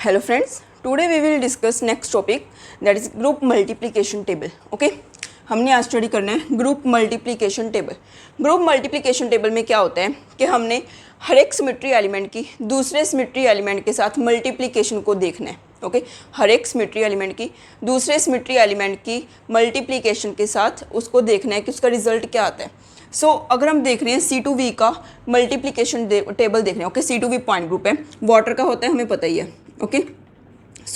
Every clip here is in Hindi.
Hello friends, today we will discuss next topic, that is group multiplication table. Okay, हमने आज स्टडी करना है group multiplication table. Group multiplication table में क्या होता है कि हमने हर एक सिमेट्री एलिमेंट की दूसरे सिमेट्री एलिमेंट के साथ मल्टीप्लिकेशन को देखना है। ओके, हर एक सिमेट्री एलिमेंट की दूसरे सिमेट्री एलिमेंट की मल्टीप्लिकेशन के साथ उसको देखना है कि उसका रिजल्ट क्या आता है। अगर हम देख रहे हैं C2V का मल्टीप्लिकेशन टेबल देख रहे हैं। ओके, C2V पॉइंट ग्रुप है, वाटर का होता है हमें पता ही है। ओके,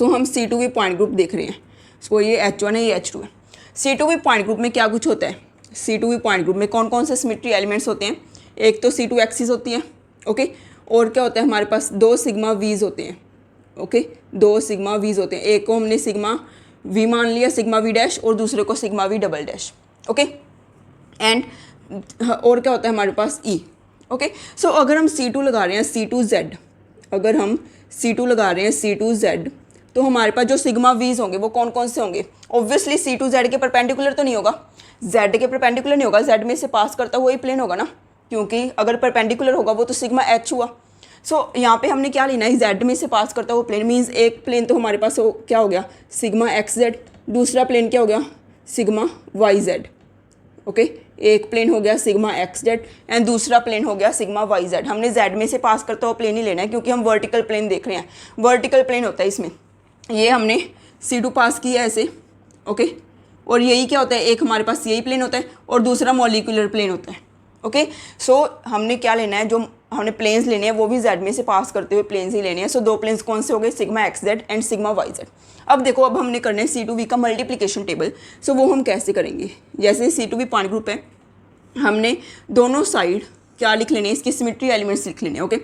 हम C2V पॉइंट ग्रुप देख रहे हैं। ये H1 है, ये H2 है। C2V पॉइंट ग्रुप में क्या कुछ होता है? C2V पॉइंट ग्रुप में कौन कौन से सिमेट्री एलिमेंट्स होते हैं? एक तो C2 एक्सिस होती है। ओके, और क्या होता है हमारे पास? दो सिग्मा वीज होते हैं। ओके, दो सिग्मा वीज होते हैं। एक को हमने सिग्मा वी मान लिया, सिग्मा वी डैश, और दूसरे को sigma V double dash. Okay, and और क्या होता है हमारे पास? ई। ओके, अगर हम C2 लगा रहे हैं C2Z, अगर हम C2 लगा रहे हैं C2Z, तो हमारे पास जो सिग्मा वीज होंगे वो कौन कौन से होंगे? ऑब्वियसली C2Z के परपेंडिकुलर तो नहीं होगा, Z के परपेंडिकुलर नहीं होगा, Z में से पास करता हुआ ही प्लेन होगा ना, क्योंकि अगर परपेंडिकुलर होगा वो तो सिग्मा H हुआ। यहाँ पे हमने क्या लेना है? Z में से पास करता हुआ प्लेन। मीन्स एक प्लेन तो हमारे पास क्या हो गया? Sigma XZ। दूसरा प्लेन क्या हो गया? Sigma YZ। ओके, एक प्लेन हो गया सिग्मा XZ एंड दूसरा प्लेन हो गया सिग्मा YZ। हमने Z में से पास करता हुआ प्लेन ही लेना है, क्योंकि हम वर्टिकल प्लेन देख रहे हैं। वर्टिकल प्लेन होता है इसमें। ये हमने C2 पास किया ऐसे। ओके, और यही क्या होता है? एक हमारे पास यही प्लेन होता है और दूसरा मॉलिक्यूलर प्लेन होता है। ओके, हमने क्या लेना है? जो हमने प्लेन्स लेने हैं वो भी Z में से पास करते हुए प्लेन्स ही लेने हैं। दो प्लेन्स कौन से हो गए? Sigma XZ and sigma YZ। अब देखो, अब हमने करना है C2V का मल्टीप्लिकेशन टेबल। वो हम कैसे करेंगे? जैसे C2V पॉइंट ग्रुप है, हमने दोनों साइड क्या लिख लेने हैं? इसके सिमेट्री एलिमेंट्स लिख लेने हैं। ओके,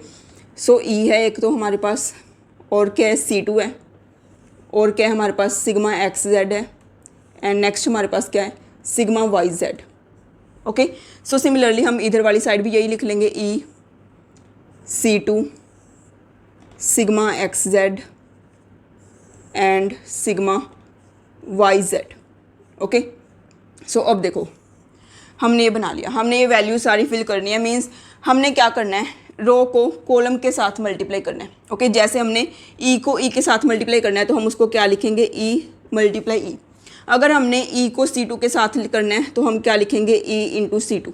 E है एक तो हमारे पास, और क्या है? C2 है, और क्या है हमारे पास? सिग्मा XZ है, एंड नेक्स्ट हमारे पास क्या है? Sigma YZ। ओके, सिमिलरली हम इधर वाली साइड भी यही लिख लेंगे, E C2 sigma XZ and sigma YZ। Okay, अब देखो, हमने ये बना लिया, हमने ये वैल्यू सारी फिल करनी है। मीन्स हमने क्या करना है? रो को कॉलम के साथ मल्टीप्लाई करना है। ओके, जैसे हमने E को E के साथ मल्टीप्लाई करना है तो हम उसको क्या लिखेंगे? E multiply E। अगर हमने E को C2 के साथ करना है तो हम क्या लिखेंगे? E into C2।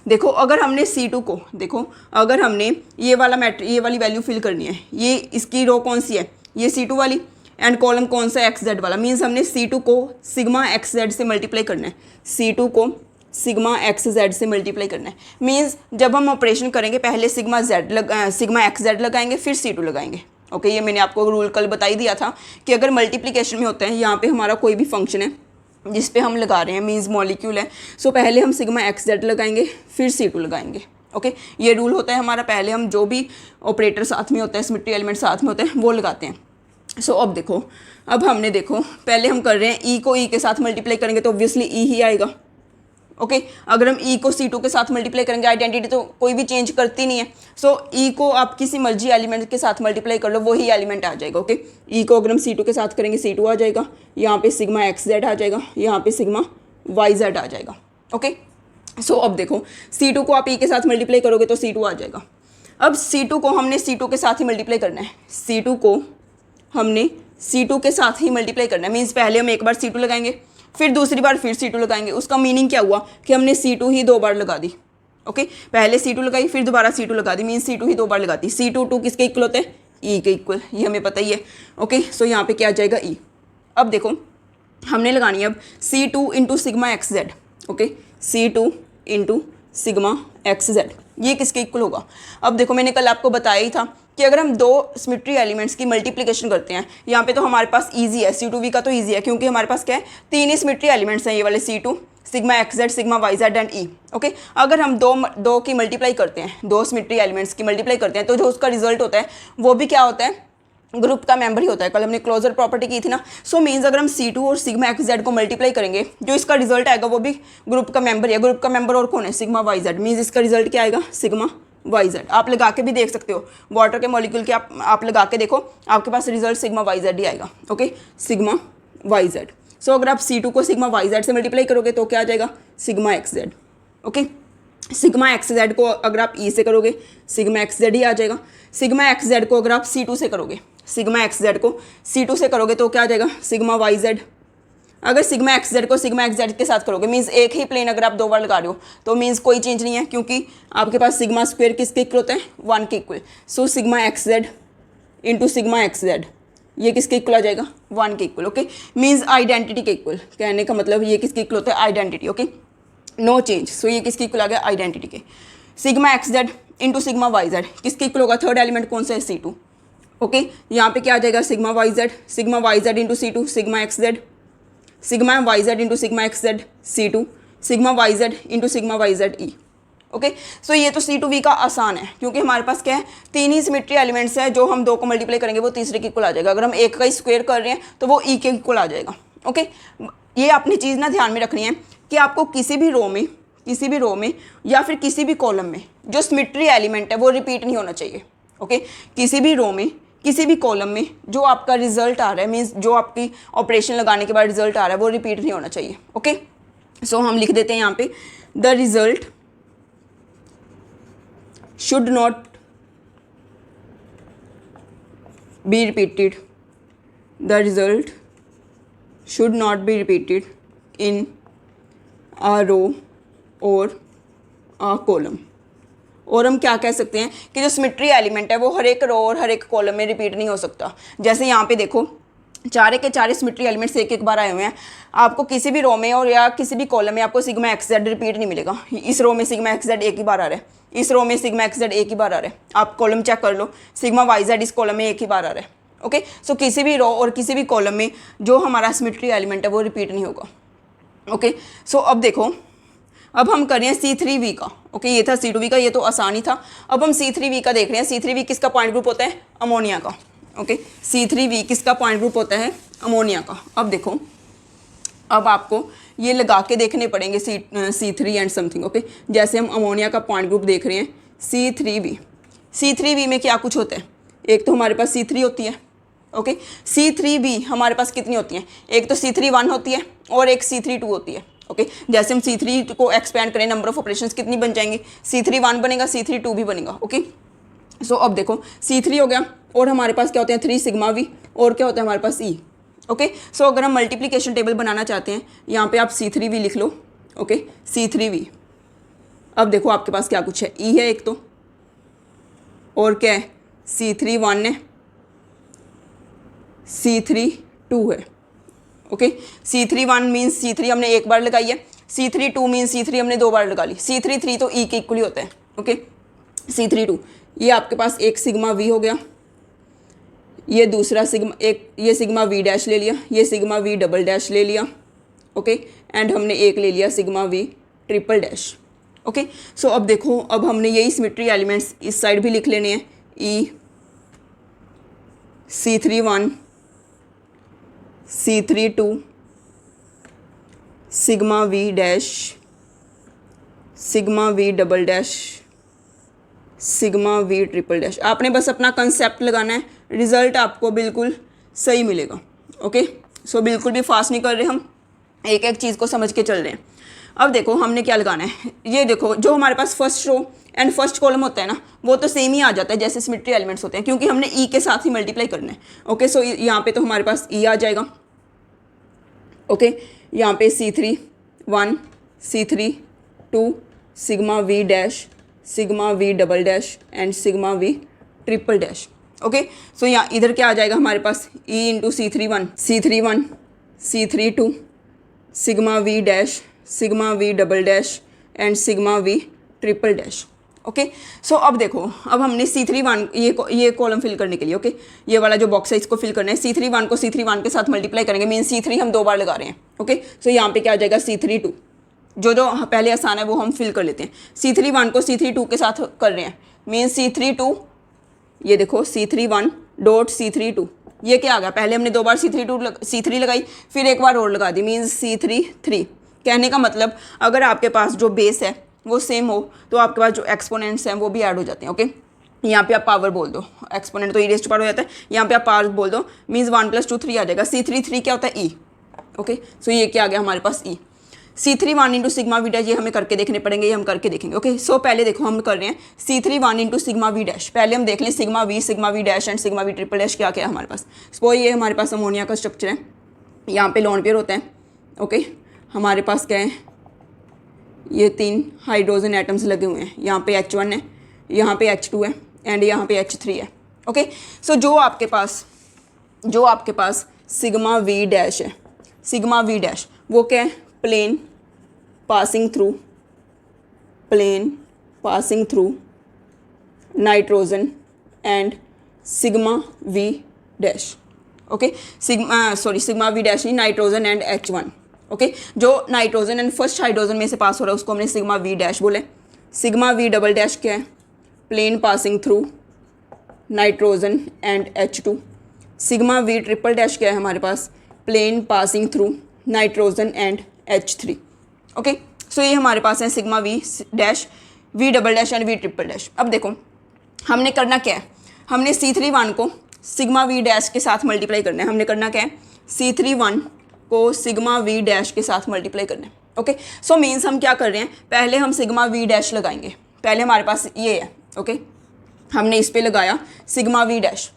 देखो, अगर हमने C2 को, देखो अगर हमने ये वाली वैल्यू फिल करनी है, ये इसकी रो कौन सी है? ये C2 वाली, एंड कॉलम कौन सा? XZ वाला। मीन्स हमने C2 को सिग्मा XZ से मल्टीप्लाई करना है। C2 को सिग्मा XZ से मल्टीप्लाई करना है। मीन्स जब हम ऑपरेशन करेंगे पहले सिग्मा XZ लगाएंगे, फिर C2 लगाएंगे। ओके, ये मैंने आपको रूल कल बता ही दिया था कि अगर मल्टीप्लिकेशन में होता है, यहाँ पे हमारा कोई भी फंक्शन है जिस पे हम लगा रहे हैं, मीन्स मॉलिक्यूल है, पहले हम सिग्मा XZ लगाएंगे, फिर C2 लगाएंगे। ओके, ये रूल होता है हमारा। पहले हम जो भी ऑपरेटर साथ में होता है, सिमेट्री एलिमेंट साथ में होते हैं, वो लगाते हैं। अब देखो, अब हमने देखो पहले हम कर रहे हैं E को E के साथ मल्टीप्लाई करेंगे तो ऑब्वियसली E ही आएगा। ओके, अगर हम E को C2 के साथ मल्टीप्लाई करेंगे, आइडेंटिटी तो कोई भी चेंज करती नहीं है। E को आप किसी मर्जी एलिमेंट के साथ मल्टीप्लाई कर लो, वही एलिमेंट आ जाएगा। ओके, E को अगर हम C2 के साथ करेंगे, C2 आ जाएगा, यहाँ पे सिग्मा XZ आ जाएगा, यहाँ पे सिग्मा YZ आ जाएगा। ओके, अब देखो, C2 को आप E के साथ मल्टीप्लाई करोगे तो C2 आ जाएगा। अब C2 को हमने C2 के साथ ही मल्टीप्लाई करना है। C2 को हमने C2 के साथ ही मल्टीप्लाई करना है। मीन्स पहले हम एक बार C2 लगाएंगे, फिर दूसरी बार फिर C2 लगाएंगे। उसका मीनिंग क्या हुआ कि हमने C2 ही दो बार लगा दी। ओके, पहले C2 लगाई, फिर दोबारा C2 लगा दी। मीन्स C2 ही दो बार लगाती। C2 किसके इक्वल होते हैं? E के इक्वल, ये हमें पता ही है। ओके, यहाँ पे क्या आ जाएगा? E। अब देखो, हमने लगानी है अब C2 into sigma XZ। Okay, C2 into sigma XZ, ये किसके इक्वल होगा? अब देखो, मैंने कल आपको बताया ही था कि अगर हम दो सिमेट्री एलिमेंट्स की मल्टीप्लिकेशन करते हैं, यहाँ पे तो हमारे पास इजी है, C2V का तो इजी है, क्योंकि हमारे पास क्या है? तीन ही सिमेट्री एलिमेंट्स हैं, ये वाले C2 sigma XZ sigma YZ and E। Okay, अगर हम दो की मल्टीप्लाई करते हैं, दो सिमेट्री एलिमेंट्स की मल्टीप्लाई करते हैं, तो जो उसका रिजल्ट होता है वो भी क्या होता है? ग्रुप का मेंबर ही होता है। कल हमने क्लोजर प्रॉपर्टी की थी ना। मीन्स अगर हम C2 और सिग्मा XZ को मल्टीप्लाई करेंगे, जो इसका रिजल्ट आएगा वो भी ग्रुप का मेंबर है। ग्रुप का मेंबर और कौन है? Sigma YZ। मीन्स इसका रिजल्ट क्या आएगा? Sigma YZ। आप लगा के भी देख सकते हो, वाटर के मॉलिक्यूल के आप लगा के देखो, आपके पास रिजल्ट सिग्मा YZ ही आएगा। Okay, sigma YZ। अगर आप C2 को सिग्मा YZ से मल्टीप्लाई करोगे तो क्या आ जाएगा? Sigma XZ। Okay, sigma XZ को अगर आप E से करोगे, सिग्मा XZ ही आ जाएगा। सिग्मा XZ को अगर आप C2 से करोगे, सिग्मा एक्स जेड को C2 से करोगे तो क्या आ जाएगा सिग्मा वाई जेड। अगर सिग्मा एक्स जेड को सिग्मा एक्स जेड के साथ करोगे मीन्स एक ही प्लेन अगर आप 2 बार लगा रहे हो तो मीन्स कोई चेंज नहीं है, क्योंकि आपके पास सिग्मा स्क्वायर किसके इक्वल होता है 1 के equal. So sigma X Z into sigma X Z ये किसके इक्वल आ जाएगा 1 के इक्वल। ओके, मीन्स आइडेंटिटी के इक्वल। कहने का मतलब ये किसके इक्वल होता है identity. Okay, no change. So ये किसके इक्वल आ गया आइडेंटिटी के। Sigma X Z into sigma Y Z किसके इक्वल होगा, थर्ड एलिमेंट कौन सा है C2। ओके, यहाँ पे क्या आ जाएगा sigma Y Z into C2 sigma X Z, sigma Y Z into sigma X Z C2 sigma Y Z into sigma Y Z E. Okay, so ये तो C2V का आसान है, क्योंकि हमारे पास क्या है 3 ही सिमेट्री एलिमेंट्स हैं, जो हम 2 को मल्टीप्लाई करेंगे वो तीसरे के इक्वल आ जाएगा। अगर हम एक का ही स्क्वायर कर रहे हैं तो वो ई के इक्वल आ जाएगा। ओके, ये अपनी चीज़ ना ध्यान में रखनी है कि आपको किसी भी रो में या फिर किसी भी कॉलम में जो सिमेट्री एलिमेंट है वो रिपीट नहीं होना चाहिए। ओके, किसी भी रो में किसी भी कॉलम में जो आपका रिजल्ट आ रहा है मीन्स जो आपकी ऑपरेशन लगाने के बाद रिजल्ट आ रहा है वो रिपीट नहीं होना चाहिए। ओके, सो हम लिख देते हैं यहाँ पे the result should not be repeated, the result should not be repeated in a row और अ कॉलम। और हम क्या कह सकते हैं कि जो सिमेट्री एलिमेंट है वो हर एक रो और हर एक कॉलम में रिपीट नहीं हो सकता। जैसे यहाँ पे देखो चारे के चारे सिमेट्री एलिमेंट्स एक बार आए हुए हैं, आपको किसी भी रो में और या किसी भी कॉलम में आपको सिग्मा एक्स जेड रिपीट नहीं मिलेगा। इस रो में सिग्मा एक्स जेड एक ही बार आ रहा है, इस रो में सिग्मा एक्स जेड एक ही बार आ रहा है। आप कॉलम चेक कर लो, सिग्मा वाई जेड इस कॉलम में एक ही बार आ रहा है। ओके, सो किसी भी रो और किसी भी कॉलम में जो हमारा सिमेट्री एलिमेंट है वो रिपीट नहीं होगा। ओके, सो अब देखो, अब हम कर रहे हैं C3V का। ओके, ये था C2V का, ये तो आसान ही था। अब हम C3V का देख रहे हैं। C3V किसका पॉइंट ग्रुप होता है अमोनिया का। ओके, C3V किसका पॉइंट ग्रुप होता है अमोनिया का। अब देखो, अब आपको ये लगा के देखने पड़ेंगे C3 एंड समथिंग। ओके, जैसे हम अमोनिया का पॉइंट ग्रुप देख रहे हैं C3V। C3V में क्या कुछ होता है, एक तो हमारे पास C3 होती है। ओके, C3V हमारे पास कितनी होती हैं, एक तो C3 होती है और एक C3 होती है। ओके, जैसे हम C3 को एक्सपेंड करें नंबर ऑफ ऑपरेशंस कितनी बन जाएंगे, C3 बनेगा, C3 भी बनेगा। ओके, सो अब देखो C3 हो गया और हमारे पास क्या होते हैं 3 सिग्मा V और क्या होता है हमारे पास E। ओके, सो अगर हम मल्टीप्लिकेशन टेबल बनाना चाहते हैं यहाँ पे आप C3V लिख लो। Okay, C3V। अब देखो आपके पास क्या कुछ है, E है एक तो, और क्या है C3 है, C3 है। ओके, C3 मीन्स C3 हमने एक बार लगाई है, C3 मीन्स C3 हमने 2 बार लगा ली। C3 तो E के इक्वल ही होता है। ओके, C3 ये आपके पास एक सिग्मा V हो गया, ये दूसरा सिग्मा एक, ये सिग्मा V डैश ले लिया, ये सिग्मा V डबल डैश ले लिया। ओके, एंड हमने एक ले लिया sigma V triple dash. Okay, so अब देखो, अब हमने यही सिमेट्री एलिमेंट्स इस साइड भी लिख लेने हैं, E C3 C3 sigma V dash, sigma V double dash, sigma V triple dash. आपने बस अपना कंसेप्ट लगाना है, रिजल्ट आपको बिल्कुल सही मिलेगा। ओके, सो बिल्कुल भी फास्ट नहीं कर रहे हम, एक एक चीज़ को समझ के चल रहे हैं। अब देखो हमने क्या लगाना है, ये देखो जो हमारे पास first row and first column होता है ना वो तो सेम ही आ जाता है जैसे सिमेट्री एलिमेंट्स होते हैं, क्योंकि हमने ई के साथ ही मल्टीप्लाई करना है। ओके, सो यहाँ पे तो हमारे पास ई आ जाएगा। ओके, यहाँ पे C3 C3 sigma V dash, sigma V double dash and sigma V triple dash. Okay, so यहाँ इधर क्या आ जाएगा हमारे पास E into C3 C3 sigma V dash, sigma V double dash and sigma V triple dash. Okay, so अब देखो, अब हमने C3 ये कॉलम फिल करने के लिए, ओके, ये वाला जो बॉक्स है इसको फिल करना है। C3 को C3 के साथ मल्टीप्लाई करेंगे, मीन C3 हम 2 बार लगा रहे हैं। ओके, सो यहाँ पे क्या आ जाएगा C3 जो पहले आसान है वो हम फिल कर लेते हैं। C3 को C3 के साथ कर रहे हैं, मीन C3 ये देखो C3 डॉट C3 ये क्या आ गया, पहले हमने 2 बार C3 लगाई, फिर एक बार और लगा दी, मीन्स C3 कहने का मतलब अगर आपके पास जो बेस है वो सेम हो तो आपके पास जो एक्सपोनेंट्स हैं वो भी ऐड हो जाते हैं। ओके, यहाँ पे आप पावर बोल दो, एक्सपोनेंट तो ई रेज़ टू पावर हो जाता है, यहाँ पे आप पावर बोल दो, मीन्स 1 + 2 3 आ जाएगा। C3 क्या होता है E। ओके, सो ये क्या आ गया हमारे पास E। C31 into sigma V dash, ये हमें करके देखने पड़ेंगे, ये हम करके देखेंगे। ओके सो पहले देखो हम कर रहे हैं C31 into sigma V dash. पहले हम देख लें sigma V dash and sigma V triple dash क्या क्या है हमारे पास। सपोज ये हमारे पास अमोनिया का स्ट्रक्चर है, यहाँ पे लोन पेयर होता है। ओके हमारे पास क्या है, ये 3 हाइड्रोजन एटम्स लगे हुए हैं, यहाँ पे H1 है, यहाँ पे H2 है एंड यहाँ पे H3 है। ओके सो जो आपके पास सिग्मा वी डैश है, सिग्मा वी डैश वो क्या है, plane passing through nitrogen and sigma V dash. Okay sigma V dash नहीं, नाइट्रोजन एंड H1। ओके जो नाइट्रोजन एंड फर्स्ट हाइड्रोजन में से पास हो रहा है उसको हमने सिग्मा वी डैश बोले। सिग्मा वी डबल डैश क्या है, plane passing through nitrogen and H2। Sigma V triple dash क्या है हमारे पास, plane passing through nitrogen and H3। Okay so ये हमारे पास है sigma V dash, V double dash and V triple dash. अब देखो हमने करना क्या है, हमने C31 को सिग्मा वी डैश के साथ मल्टीप्लाई करना है। हमने करना क्या है, C31 को सिग्मा वी डैश के साथ मल्टीप्लाई करना है। ओके सो मीन्स हम क्या कर रहे हैं, पहले हम सिग्मा वी डैश लगाएंगे। पहले हमारे पास ये है, ओके हमने इस पे लगाया सिग्मा वी डैश।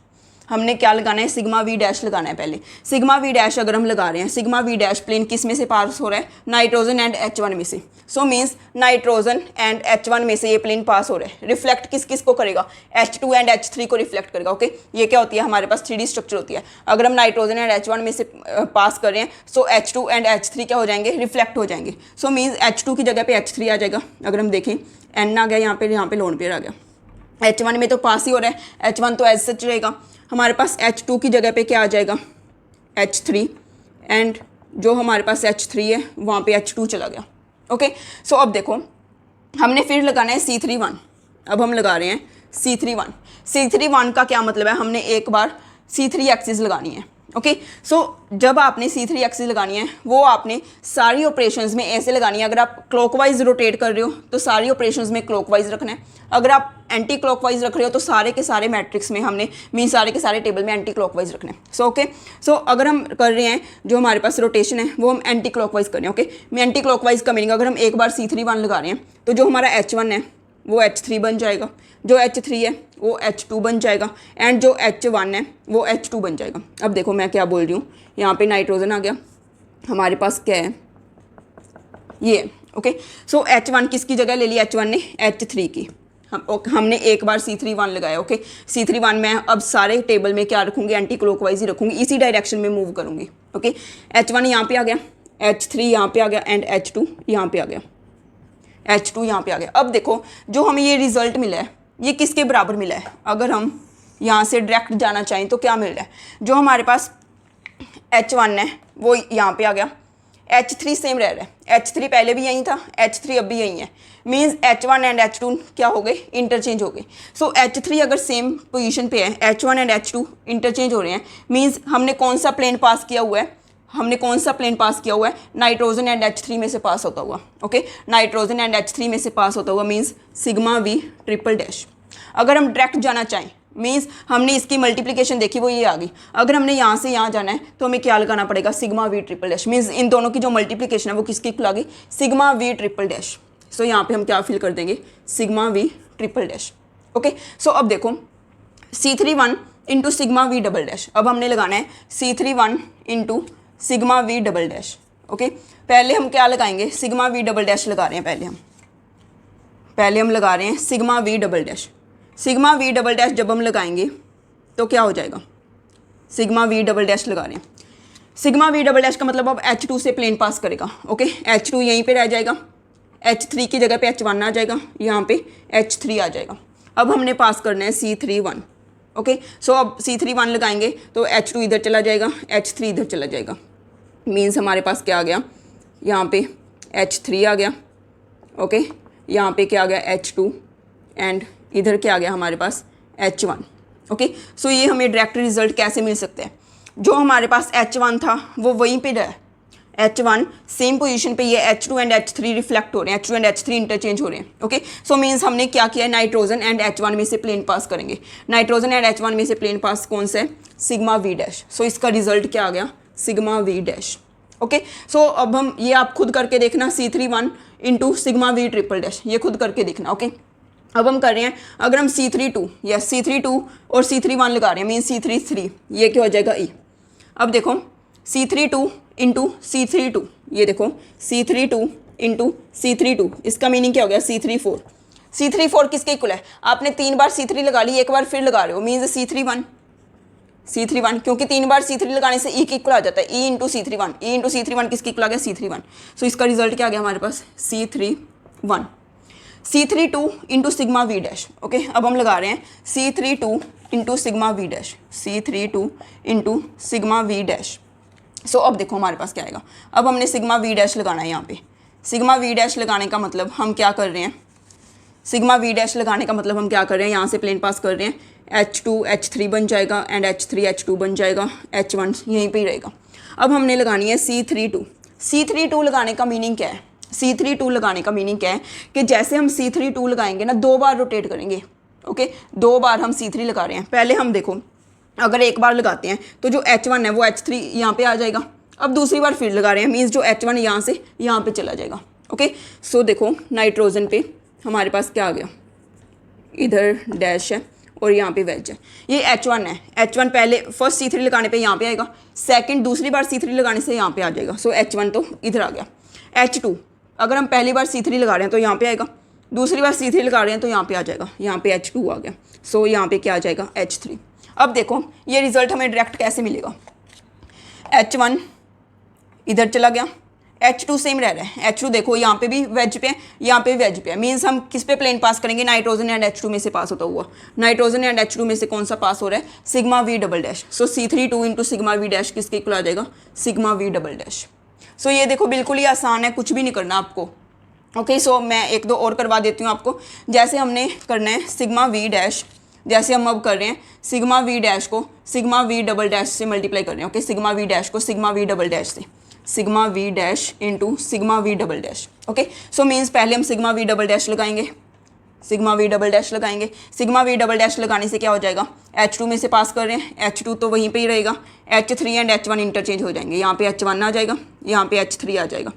हमने क्या लगाना है, सिग्मा वी डैश लगाना है। पहले सिग्मा वी डैश अगर हम लगा रहे हैं, सिग्मा वी डैश प्लेन किस में से पास हो रहा है, नाइट्रोजन एंड H1 में से। So means nitrogen and H1 में से ये प्लेन पास हो रहा है। रिफ्लेक्ट किस किस को करेगा, H2 एंड H3 को रिफ्लेक्ट करेगा। ओके ये क्या होती है, हमारे पास 3D स्ट्रक्चर होती है। अगर हम नाइट्रोजन एंड H1 में से पास कर रहे हैं सो H2 एंड H3 क्या हो जाएंगे, रिफ्लेक्ट हो जाएंगे। सो मीन्स H2 की जगह पे H3 आ जाएगा। अगर हम देखें N आ गया, यहाँ पे लोन पेयर आ गया। H1 में तो पास ही हो रहा है, H1 तो एज सच रहेगा। हमारे पास H2 की जगह पे क्या आ जाएगा, H3 एंड जो हमारे पास H3 है वहाँ पे H2 चला गया। ओके सो अब देखो हमने फिर लगाना है C31। अब हम लगा रहे हैं C31 का क्या मतलब है, हमने एक बार C3 एक्सिस लगानी है। ओके सो जब आपने C3 एक्सिस लगानी है वो आपने सारी ऑपरेशंस में ऐसे लगानी है। अगर आप क्लॉकवाइज रोटेट कर रहे हो तो सारी ऑपरेशंस में क्लॉकवाइज रखना है। अगर आप एंटी क्लॉकवाइज रख रहे हो तो सारे के सारे मैट्रिक्स में हमने सारे के सारे टेबल में एंटी क्लॉकवाइज रखना है। सो ओके सो अगर हम कर रहे हैं जो हमारे पास रोटेशन है वो हम एंटी क्लॉकवाइज कर रहे हैं। ओके मैं एंटी क्लॉकवाइज का मीनिंग, अगर हम एक बार C31 लगा रहे हैं तो जो हमारा H1 है वो H3 बन जाएगा, जो H3 है वो H2 बन जाएगा एंड जो H1 है वो H2 बन जाएगा। अब देखो मैं क्या बोल रही हूँ, यहाँ पे नाइट्रोजन आ गया, हमारे पास क्या है ये। ओके सो H1 किसकी जगह ले ली, H1 ने H3 की। हमने एक बार C31 लगाया। ओके C31 में अब सारे टेबल में क्या रखूँगी, एंटी क्लॉकवाइज ही रखूँगी, इसी डायरेक्शन में मूव करूँगी। ओके H1 यहाँ पे आ गया, H3 यहाँ पे आ गया एंड H2 यहाँ पे आ गया, H2 यहाँ पे आ गया। अब देखो जो हमें ये रिजल्ट मिला है ये किसके बराबर मिला है, अगर हम यहाँ से डायरेक्ट जाना चाहें तो क्या मिल रहा है, जो हमारे पास H1 है वो यहाँ पे आ गया, H3 सेम रह रहा है, H3 पहले भी यहीं था, H3 अब भी यहीं है। मीन्स H1 एंड H2 क्या हो गए, इंटरचेंज हो गए। सो H3 अगर सेम पोजीशन पे है, H1 एंड H2 इंटरचेंज हो रहे हैं, मीन्स हमने कौन सा प्लेन पास किया हुआ है, नाइट्रोजन एंड H3 में से पास होता हुआ। ओके नाइट्रोजन एंड H3 में से पास होता हुआ means sigma V triple dash. अगर हम डायरेक्ट जाना चाहें मीन्स हमने इसकी मल्टीप्लिकेशन देखी वो ये आ गई, अगर हमने यहाँ से यहाँ जाना है तो हमें क्या लगाना पड़ेगा, sigma V triple dash. Means in दोनों की जो मल्टीप्लिकेशन है वो किसकी आ गई, सिग्मा वी ट्रिपल डैश। सो यहाँ पे हम क्या फिल कर देंगे, sigma V triple dash. Okay so अब देखो C31 into sigma V double dash. अब हमने लगाना है C31 into sigma V double dash. Okay पहले हम क्या लगाएंगे, सिग्मा वी डबल डैश लगा रहे हैं। पहले हम लगा रहे हैं sigma V double dash. Sigma V double dash जब हम लगाएंगे तो क्या हो जाएगा, सिग्मा वी डबल डैश लगा रहे हैं। सिग्मा वी डबल डैश का मतलब अब H2 से प्लेन पास करेगा। ओके H2 यहीं पे रह जाएगा, H3 की जगह पे H1 आ जाएगा, यहाँ पे H3 आ जाएगा। अब हमने पास करना है C31। ओके सो अब C31 लगाएंगे तो H2 इधर चला जाएगा, H3 इधर चला जाएगा। मीन्स हमारे पास क्या आ गया, यहाँ पे H3 आ गया। ओके यहाँ पे क्या आ गया, H2 एंड इधर क्या आ गया हमारे पास H1। ओके सो ये हमें डायरेक्ट रिजल्ट कैसे मिल सकते हैं, जो हमारे पास H1 था वो वहीं पे रहा, H1 सेम पोजीशन पे, ये H2 एंड H3 रिफ्लेक्ट हो रहे हैं, H2 एंड H3 इंटरचेंज हो रहे हैं। ओके सो मीन्स हमने क्या किया, नाइट्रोजन एंड H1 में से प्लेन पास करेंगे। नाइट्रोजन एंड H1 में से प्लेन पास कौन सा है, सिग्मा वी डैश। सो इसका रिजल्ट क्या आ गया, sigma V dash. Okay, so अब हम ये आप खुद करके देखना C31 into sigma V triple dash, ये खुद करके देखना। ओके, अब हम कर रहे हैं, अगर हम C32 या C32 और C31 लगा रहे हैं मीन C33, ये क्या हो जाएगा E। अब देखो C32 इंटू C32, ये देखो C32 इंटू C32, इसका मीनिंग क्या हो गया C34। C34 किसके इक्वल है, आपने 3 बार C3 लगा ली, एक बार फिर लगा रहे हो मीन्स C31, क्योंकि 3 बार C3 लगाने से E के इक्वल आ जाता है, E into C31, E into C31 किसके इक्वल आ गया C31। सो इसका रिजल्ट क्या आ गया हमारे पास C31, C32 into sigma V dash. Okay, अब हम लगा रहे हैं C32 into sigma V dash, C32 into sigma V dash. So अब देखो हमारे पास क्या आएगा, अब हमने सिग्मा V डैश लगाना है यहाँ पे। सिग्मा V डैश लगाने का मतलब हम क्या कर रहे हैं, सिग्मा V डैश लगाने का मतलब हम क्या कर रहे हैं, यहाँ से प्लेन पास कर रहे हैं, H2 H3 बन जाएगा एंड H3 H2 बन जाएगा, H1 यहीं पे ही रहेगा। अब हमने लगानी है C32 लगाने का मीनिंग क्या है, C32 लगाने का मीनिंग क्या है कि जैसे हम C32 लगाएंगे ना, 2 बार रोटेट करेंगे। ओके, 2 बार हम C3 लगा रहे हैं, पहले हम देखो अगर एक बार लगाते हैं तो जो H1 है वो H3 यहाँ पे आ जाएगा, अब दूसरी बार फिर लगा रहे हैं मीन्स जो H1 यहाँ से यहाँ पे चला जाएगा। ओके, सो देखो नाइट्रोजन पे हमारे पास क्या आ गया, इधर डैश है और यहाँ पे वेज है, ये H1 है, H1 पहले फर्स्ट C3 लगाने पे यहाँ पे आएगा, सेकंड दूसरी बार C3 लगाने से यहाँ पे आ जाएगा, सो H1 तो इधर आ गया। H2 अगर हम पहली बार C3 लगा रहे हैं तो यहाँ पे आएगा, दूसरी बार C3 लगा रहे हैं तो यहाँ पे आ जाएगा, यहाँ पे H2 आ गया, सो यहाँ पे क्या आ जाएगा H3। अब देखो ये रिजल्ट हमें डायरेक्ट कैसे मिलेगा, H1 इधर चला गया, H2 सेम रह रहा है, H2 देखो यहाँ पे भी वेज पे है, यहाँ पे भी वेज पे है, मीन्स हम किस पे प्लेन पास करेंगे, नाइट्रोजन एंड H2 में से पास होता हुआ, नाइट्रोजन एंड H2 में से कौन सा पास हो रहा है, सिग्मा V डबल डैश। सो C32 into sigma V dash किसके इक्वल आ जाएगा, सिग्मा V डबल डैश। सो ये देखो बिल्कुल ही आसान है, कुछ भी नहीं करना आपको। ओके, सो मैं एक दो और करवा देती हूँ आपको, जैसे हमने करना है सिग्मा V डैश, जैसे हम अब कर रहे हैं सिग्मा V डैश को सिग्मा V डबल डैश से मल्टीप्लाई कर रहे हैं। ओके, सिग्मा V डैश को सिग्मा V डबल डैश से, sigma V dash into sigma V double dash. Okay, so means पहले हम सिग्मा V डबल डैश लगाएंगे, सिग्मा V डबल डैश लगाएंगे, सिग्मा V डबल डैश लगाने से क्या हो जाएगा, H2 में से पास कर रहे हैं, H2 तो वहीं पे ही रहेगा, H3 एंड H1 इंटरचेंज हो जाएंगे, यहाँ पे H1 आ जाएगा, यहाँ पे H3 आ जाएगा।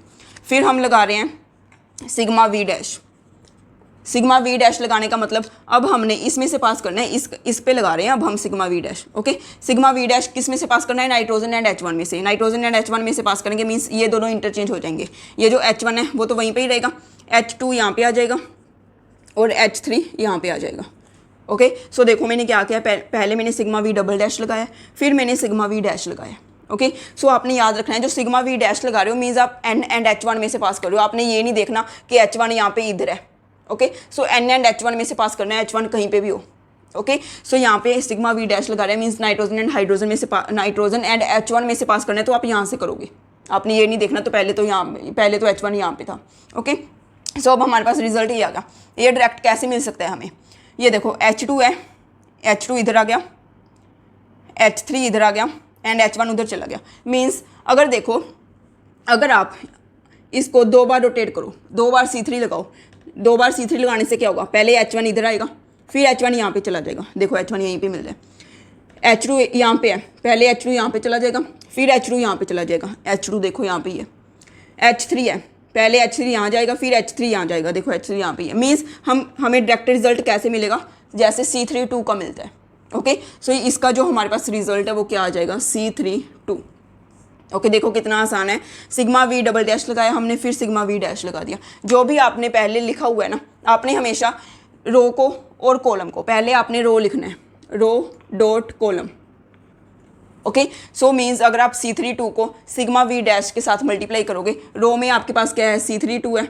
फिर हम लगा रहे हैं sigma V dash, sigma V dash लगाने का मतलब अब हमने इसमें से पास करना है, इस पे लगा रहे हैं अब हम sigma V dash. Okay, sigma V dash किस में से पास करना है, नाइट्रोजन एंड H1 में से, नाइट्रोजन एंड H1 में से पास करेंगे मीन्स ये दोनों इंटरचेंज हो जाएंगे, ये जो H1 है वो तो वहीं पे ही रहेगा, H2 यहाँ पे आ जाएगा और H3 यहाँ पे आ जाएगा। ओके, सो देखो मैंने क्या किया, पहले मैंने सिग्मा V डबल डैश लगाया, फिर मैंने सिग्मा V डैश लगाया। ओके, सो आपने याद रखना है जो सिग्मा V डैश लगा रहे हो मीन्स आप N एंड H1 में से पास कर रहे हो, आपने ये नहीं देखना कि H1 यहाँ पे इधर है। Okay, so N and H1 में से पास करना है, H1 कहीं पे भी हो। ओके, सो यहाँ पे सिग्मा V डैश लगा रहे हैं मीन्स नाइट्रोजन एंड हाइड्रोजन में से नाइट्रोजन एंड H1 में से पास करना है, तो आप यहाँ से करोगे, आपने ये नहीं देखना तो पहले तो H1 यहाँ पे था। ओके, सो अब हमारे पास रिजल्ट ये आ गया। ये डायरेक्ट कैसे मिल सकता है हमें, ये देखो H2 है, H2 इधर आ गया, H3 इधर आ गया एंड H1 उधर चला गया। मीन्स अगर देखो, अगर आप इसको 2 बार रोटेट करो, 2 बार C3 लगाओ, 2 बार C3 लगाने से क्या होगा, पहले H1 इधर आएगा, फिर H1 यहाँ पे चला जाएगा, देखो H1 यहीं पे मिल रहा है, H2 यहाँ पे है, पहले H2 यहाँ पे चला जाएगा, फिर H2 यहाँ पे चला जाएगा, H2 देखो यहाँ पे ही है, H3 है, पहले H3 यहाँ जाएगा, फिर H3 यहाँ जाएगा, देखो H3 यहाँ पे है। मीन्स हमें डायरेक्ट रिजल्ट कैसे मिलेगा, जैसे C32 का मिलता है। ओके, सो इसका जो हमारे पास रिजल्ट है वो क्या आ जाएगा, C32। ओके, देखो कितना आसान है, सिग्मा V डबल डैश लगाया हमने, फिर सिग्मा V डैश लगा दिया। जो भी आपने पहले लिखा हुआ है ना, आपने हमेशा रो को और कॉलम को, पहले आपने रो लिखना है, row dot column. Okay, so means अगर आप C32 को सिग्मा V डैश के साथ मल्टीप्लाई करोगे, रो में आपके पास क्या है, C32 है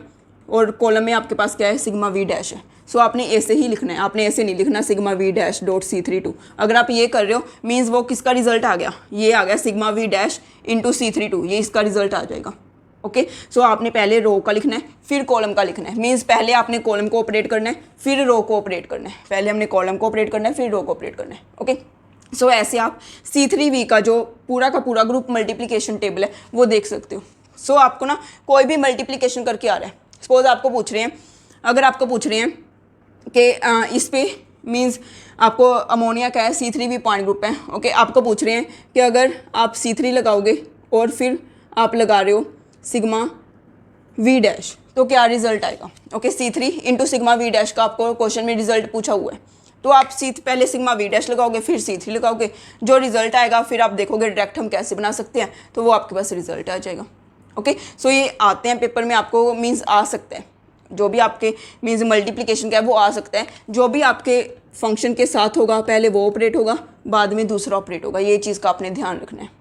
और कॉलम में आपके पास क्या है, सिग्मा V डैश है। सो आपने ऐसे ही लिखना है, आपने ऐसे नहीं लिखना sigma V dash dot C32। अगर आप ये कर रहे हो मीन्स वो किसका रिजल्ट आ गया, ये आ गया sigma V dash into C32, ये इसका रिजल्ट आ जाएगा। ओके, सो आपने पहले रो का लिखना है, फिर कॉलम का लिखना है। मीन्स पहले आपने कॉलम को ऑपरेट करना है, फिर रो को ऑपरेट करना है, पहले हमने कॉलम को ऑपरेट करना है, फिर रो को ऑपरेट करना है। ओके, सो ऐसे आप C3V का जो पूरा का पूरा ग्रुप मल्टीप्लिकेशन टेबल है वो देख सकते हो। सो आपको ना कोई भी मल्टीप्लिकेशन करके आ रहा है, सपोज आपको पूछ रहे हैं, अगर आपको पूछ रहे हैं कि इस पे मीन्स आपको अमोनिया का है, C3V पॉइंट ग्रुप है। ओके, आपको पूछ रहे हैं कि अगर आप C3 लगाओगे और फिर आप लगा रहे हो सिग्मा वी डैश, तो क्या रिजल्ट आएगा? Okay, C3 into sigma V dash का आपको क्वेश्चन में रिजल्ट पूछा हुआ है, तो आप पहले सिग्मा वी डैश लगाओगे, फिर C3 लगाओगे, जो रिजल्ट आएगा फिर आप देखोगे डायरेक्ट हम कैसे बना सकते हैं, तो वो आपके पास रिजल्ट आ जाएगा। ओके, सो ये आते हैं पेपर में, आपको मीन्स आ सकता है, जो भी आपके मीन्स मल्टीप्लिकेशन का है वो आ सकता है, जो भी आपके फंक्शन के साथ होगा पहले वो ऑपरेट होगा, बाद में दूसरा ऑपरेट होगा, ये चीज़ का आपने ध्यान रखना है।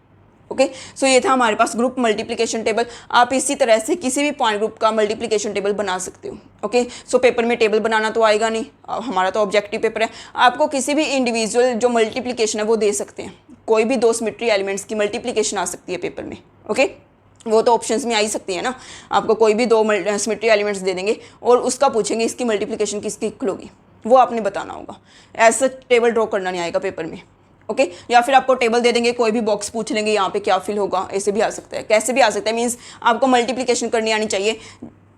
ओके, सो ये था हमारे पास ग्रुप मल्टीप्लिकेशन टेबल। आप इसी तरह से किसी भी पॉइंट ग्रुप का मल्टीप्लिकेशन टेबल बना सकते हो। ओके, सो पेपर में टेबल बनाना तो आएगा नहीं, हमारा तो ऑब्जेक्टिव पेपर है, आपको किसी भी इंडिविजुअल जो मल्टीप्लिकेशन है वो दे सकते हैं, कोई भी दो सिमेट्री एलिमेंट्स की मल्टीप्लिकेशन आ सकती है पेपर में। ओके, वो तो ऑप्शंस में आ ही सकती है ना, आपको कोई भी दो सिमेट्री एलिमेंट्स दे देंगे और उसका पूछेंगे इसकी मल्टीप्लिकेशन किसकी इक्वल होगी, वो आपने बताना होगा, ऐसा टेबल ड्रॉ करना नहीं आएगा पेपर में। ओके, या फिर आपको टेबल दे देंगे, कोई भी बॉक्स पूछ लेंगे यहाँ पे क्या फिल होगा, ऐसे भी आ सकता है, कैसे भी आ सकता है, मीन्स आपको मल्टीप्लिकेशन करनी आनी चाहिए।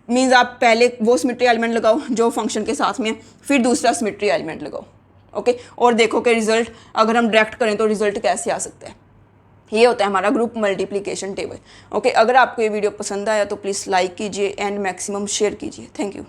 मीन्स आप पहले वो सिमेट्री एलिमेंट लगाओ जो फंक्शन के साथ में, फिर दूसरा सिमेट्री एलिमेंट लगाओ। ओके, और देखो कि रिजल्ट अगर हम डायरेक्ट करें तो रिजल्ट कैसे आ सकता है। ये होता है हमारा ग्रुप मल्टीप्लिकेशन टेबल। ओके, अगर आपको ये वीडियो पसंद आया तो प्लीज़ लाइक कीजिए एंड मैक्सिमम शेयर कीजिए। Thank you.